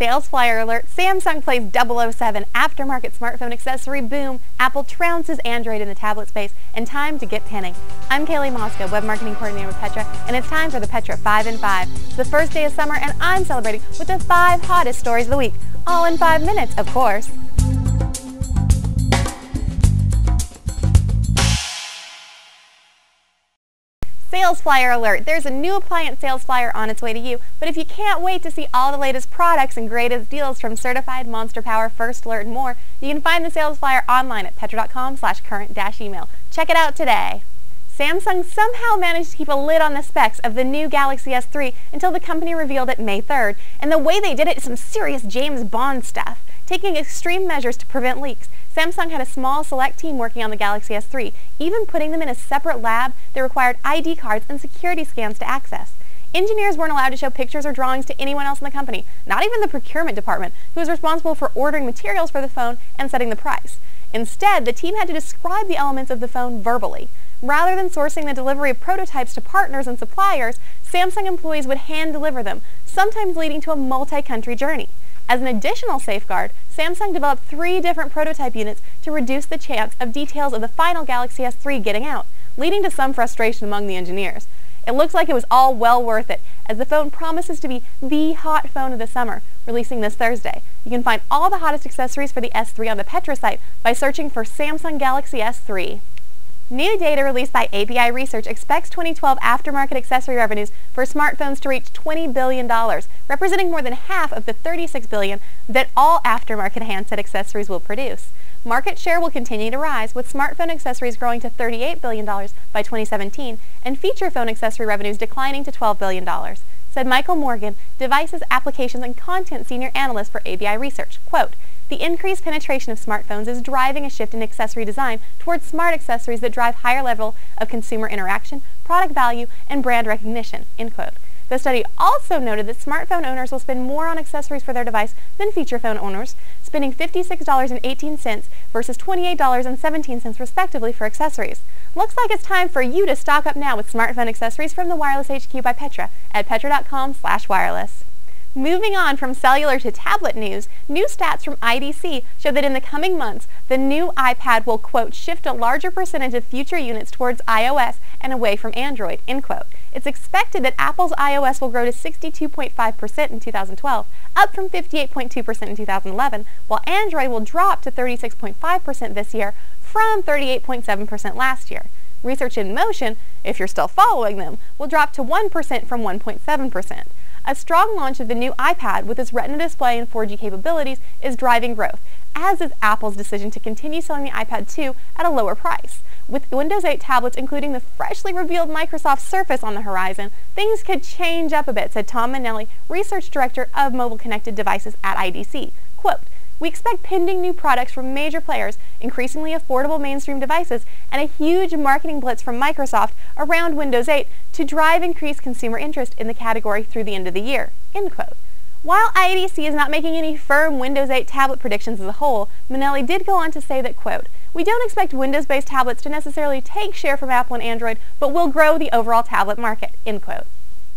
Sales flyer alert, Samsung plays 007, aftermarket smartphone accessory boom, Apple trounces Android in the tablet space, and time to get pinning. I'm Kaylee Moscow, Web Marketing Coordinator with Petra, and it's time for the Petra 5 in 5. It's the first day of summer, and I'm celebrating with the 5 hottest stories of the week, all in 5 minutes, of course. Sales flyer alert. There's a new appliance sales flyer on its way to you, but if you can't wait to see all the latest products and greatest deals from certified Monster Power, First Alert, and more, you can find the sales flyer online at petra.com/current-email. Check it out today. Samsung somehow managed to keep a lid on the specs of the new Galaxy S3 until the company revealed it May 3rd, and the way they did it is some serious James Bond stuff. Taking extreme measures to prevent leaks, Samsung had a small select team working on the Galaxy S3, even putting them in a separate lab that required ID cards and security scans to access. Engineers weren't allowed to show pictures or drawings to anyone else in the company, not even the procurement department, who was responsible for ordering materials for the phone and setting the price. Instead, the team had to describe the elements of the phone verbally. Rather than sourcing the delivery of prototypes to partners and suppliers, Samsung employees would hand-deliver them, sometimes leading to a multi-country journey. As an additional safeguard, Samsung developed 3 different prototype units to reduce the chance of details of the final Galaxy S3 getting out, leading to some frustration among the engineers. It looks like it was all well worth it, as the phone promises to be the hot phone of the summer, releasing this Thursday. You can find all the hottest accessories for the S3 on the Petra site by searching for Samsung Galaxy S3. New data released by API Research expects 2012 aftermarket accessory revenues for smartphones to reach $20 billion, representing more than half of the $36 billion that all aftermarket handset accessories will produce. Market share will continue to rise, with smartphone accessories growing to $38 billion by 2017 and feature phone accessory revenues declining to $12 billion, said Michael Morgan, Devices, Applications, and Content Senior Analyst for API Research. Quote, "The increased penetration of smartphones is driving a shift in accessory design towards smart accessories that drive higher level of consumer interaction, product value, and brand recognition." End quote. The study also noted that smartphone owners will spend more on accessories for their device than feature phone owners, spending $56.18 versus $28.17 respectively for accessories. Looks like it's time for you to stock up now with smartphone accessories from the Wireless HQ by Petra at petra.com/wireless. Moving on from cellular to tablet news, new stats from IDC show that in the coming months, the new iPad will, quote, shift a larger percentage of future units towards iOS and away from Android, end quote. It's expected that Apple's iOS will grow to 62.5% in 2012, up from 58.2% in 2011, while Android will drop to 36.5% this year from 38.7% last year. Research in Motion, if you're still following them, will drop to 1% from 1.7%. A strong launch of the new iPad with its Retina display and 4G capabilities is driving growth, as is Apple's decision to continue selling the iPad 2 at a lower price. With Windows 8 tablets including the freshly revealed Microsoft Surface on the horizon, things could change up a bit, said Tom Manelli, Research Director of Mobile Connected Devices at IDC. Quote, "We expect pending new products from major players, increasingly affordable mainstream devices, and a huge marketing blitz from Microsoft around Windows 8 to drive increased consumer interest in the category through the end of the year." End quote. While IDC is not making any firm Windows 8 tablet predictions as a whole, Manelli did go on to say that, quote, "We don't expect Windows-based tablets to necessarily take share from Apple and Android, but will grow the overall tablet market." End quote.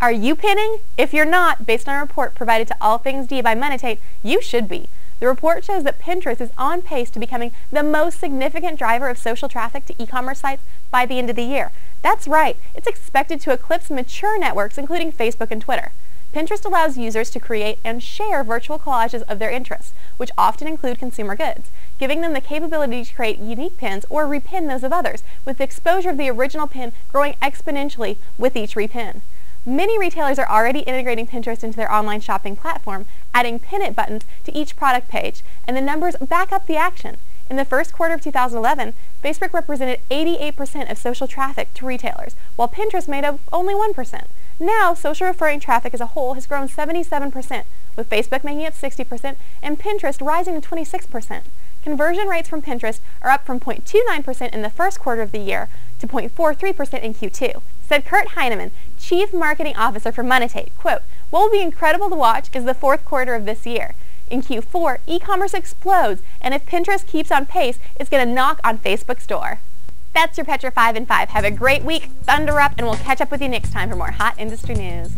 Are you pinning? If you're not, based on a report provided to All Things D by Meditate, you should be. The report shows that Pinterest is on pace to becoming the most significant driver of social traffic to e-commerce sites by the end of the year. That's right, it's expected to eclipse mature networks including Facebook and Twitter. Pinterest allows users to create and share virtual collages of their interests, which often include consumer goods, giving them the capability to create unique pins or repin those of others, with the exposure of the original pin growing exponentially with each repin. Many retailers are already integrating Pinterest into their online shopping platform, adding Pin It buttons to each product page, and the numbers back up the action. In the first quarter of 2011, Facebook represented 88% of social traffic to retailers, while Pinterest made up only 1%. Now, social referring traffic as a whole has grown 77%, with Facebook making up 60% and Pinterest rising to 26%. Conversion rates from Pinterest are up from 0.29% in the first quarter of the year to 0.43% in Q2, said Kurt Heinemann, Chief Marketing Officer for Meditate. Quote, "What will be incredible to watch is the fourth quarter of this year. In Q4, e-commerce explodes, and if Pinterest keeps on pace, it's going to knock on Facebook's door." That's your Petra 5 in 5. Have a great week, thunder up, and we'll catch up with you next time for more hot industry news.